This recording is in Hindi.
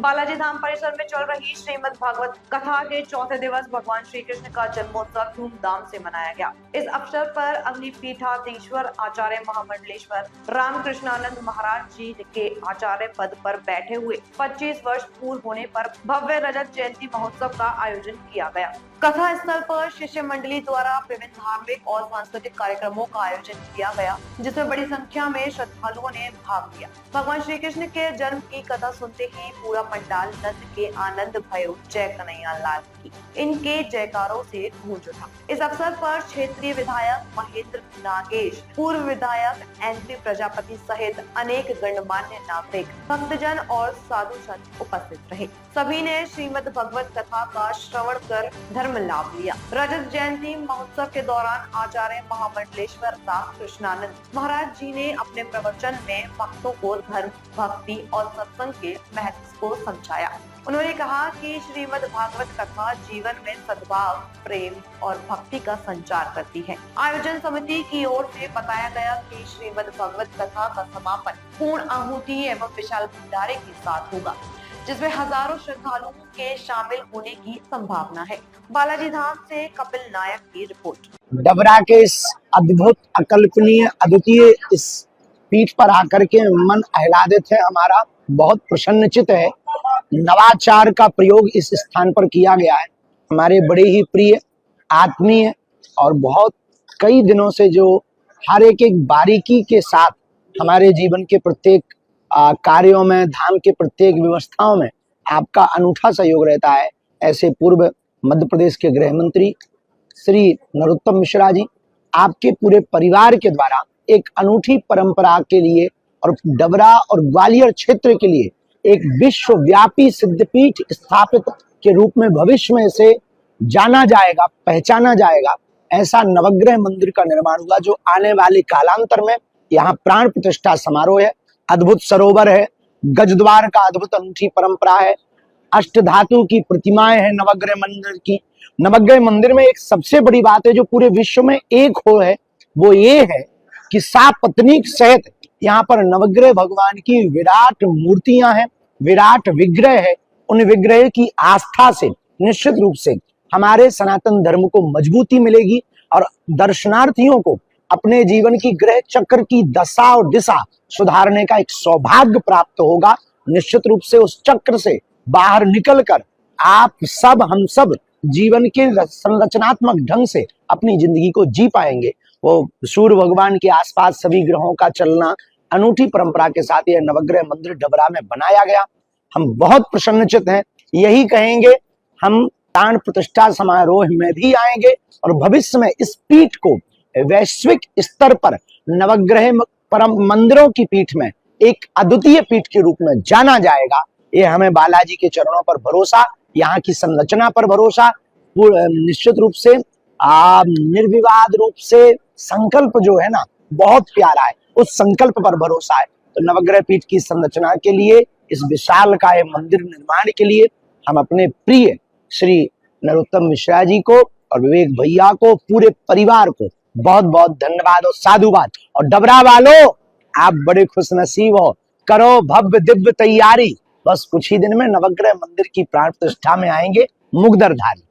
बालाजी धाम परिसर में चल रही श्रीमद् भागवत कथा के चौथे दिवस भगवान श्री कृष्ण का जन्मोत्सव धूमधाम से मनाया गया। इस अवसर पर अग्निपीठाधीश्वर आचार्य महामंडलेश्वर रामकृष्णानंद महाराज जी के आचार्य पद पर बैठे हुए 25 वर्ष पूर्ण होने पर भव्य रजत जयंती महोत्सव का आयोजन किया गया। कथा स्थल पर शिष्य मंडली द्वारा विभिन्न धार्मिक और सांस्कृतिक कार्यक्रमों का आयोजन किया गया, जिसमें बड़ी संख्या में श्रद्धालुओं ने भाग लिया। भगवान श्री कृष्ण के जन्म की कथा सुनते ही पूरा पंडाल नंद के आनंद भयो जय कन्हैया लाल की इनके जयकारों से गूंज उठा। इस अवसर पर क्षेत्रीय विधायक महेंद्र नागेश, पूर्व विधायक एनपी प्रजापति सहित अनेक गणमान्य नागरिक, भक्तजन और साधु संत उपस्थित रहे। सभी ने श्रीमद् भगवत कथा का श्रवण कर धर्म लाभ लिया। रजत जयंती महोत्सव के दौरान आचार्य महामंडलेश्वर रामकृष्णानंद महाराज जी ने अपने प्रवचन में भक्तों को धर्म, भक्ति और सत्संग के महत्व को समझाया। उन्होंने कहा कि श्रीमद् भागवत कथा जीवन में सद्भाव, प्रेम और भक्ति का संचार करती है। आयोजन समिति की ओर से बताया गया कि श्रीमद् भागवत कथा का समापन पूर्ण आहुति एवं विशाल भंडारे के साथ होगा, जिसमें हजारों श्रद्धालुओं के शामिल होने की संभावना है। बालाजी धाम से कपिल नायक की रिपोर्ट। डबरा के इस अद्भुत, अकल्पनीय, अद्वितीय इस पीठ पर आकर के मन आह्लादित है। हमारा बहुत प्रसन्नचित है। नवाचार का प्रयोग इस स्थान पर किया गया है। हमारे बड़े ही प्रिय, आत्मीय और बहुत कई दिनों से जो हर एक बारीकी के साथ हमारे जीवन के प्रत्येक कार्यों में, धाम के प्रत्येक व्यवस्थाओं में आपका अनूठा सहयोग रहता है, ऐसे पूर्व मध्य प्रदेश के गृह मंत्री श्री नरोत्तम मिश्रा जी, आपके पूरे परिवार के द्वारा एक अनूठी परंपरा के लिए और डबरा और ग्वालियर क्षेत्र के लिए एक विश्वव्यापी सिद्धपीठ स्थापित के रूप में भविष्य में इसे जाना जाएगा, पहचाना जाएगा, ऐसा नवग्रह मंदिर का निर्माण हुआ, जो आने वाले कालांतर में यहाँ प्राण प्रतिष्ठा समारोह है। अद्भुत सरोवर है, गजद्वार का अद्भुत अनूठी परंपरा है, अष्ट धातु की प्रतिमाएं हैं नवग्रह मंदिर की। नवग्रह मंदिर में एक सबसे बड़ी बात है जो पूरे विश्व में एक हो है, वो ये है कि सात पत्नीक सहित यहाँ पर नवग्रह भगवान की विराट मूर्तियां हैं, विराट विग्रह है। उन विग्रह की आस्था से निश्चित रूप से हमारे सनातन धर्म को मजबूती मिलेगी और दर्शनार्थियों को अपने जीवन की ग्रह चक्र की दशा और दिशा सुधारने का एक सौभाग्य प्राप्त होगा। निश्चित रूप से उस चक्र से बाहर निकलकर आप सब, हम सब जीवन के संरचनात्मक ढंग से अपनी जिंदगी को जी पाएंगे। वो सूर्य भगवान के आसपास सभी ग्रहों का चलना अनूठी परंपरा के साथ यह नवग्रह मंदिर डबरा में बनाया गया। हम बहुत प्रसन्नचित हैं। यही कहेंगे, हम प्राण प्रतिष्ठा समारोह में भी आएंगे और भविष्य में इस पीठ को वैश्विक स्तर पर नवग्रह परम मंदिरों की पीठ में एक अद्वितीय पीठ के रूप में जाना जाएगा। ये हमें बालाजी के चरणों पर भरोसा, यहाँ की संरचना पर भरोसा, निश्चित रूप से निर्विवाद रूप से संकल्प जो है ना, बहुत प्यारा है, उस संकल्प पर भरोसा है। तो नवग्रह पीठ की संरचना के लिए, इस विशाल काय मंदिर निर्माण के लिए हम अपने प्रिय श्री नरोत्तम मिश्रा जी को और विवेक भैया को, पूरे परिवार को बहुत बहुत धन्यवाद और साधुवाद। और डबरा वालों, आप बड़े खुशनसीब हो, करो भव्य दिव्य तैयारी। बस कुछ ही दिन में नवग्रह मंदिर की प्राण प्रतिष्ठा में आएंगे मुगदरधारी।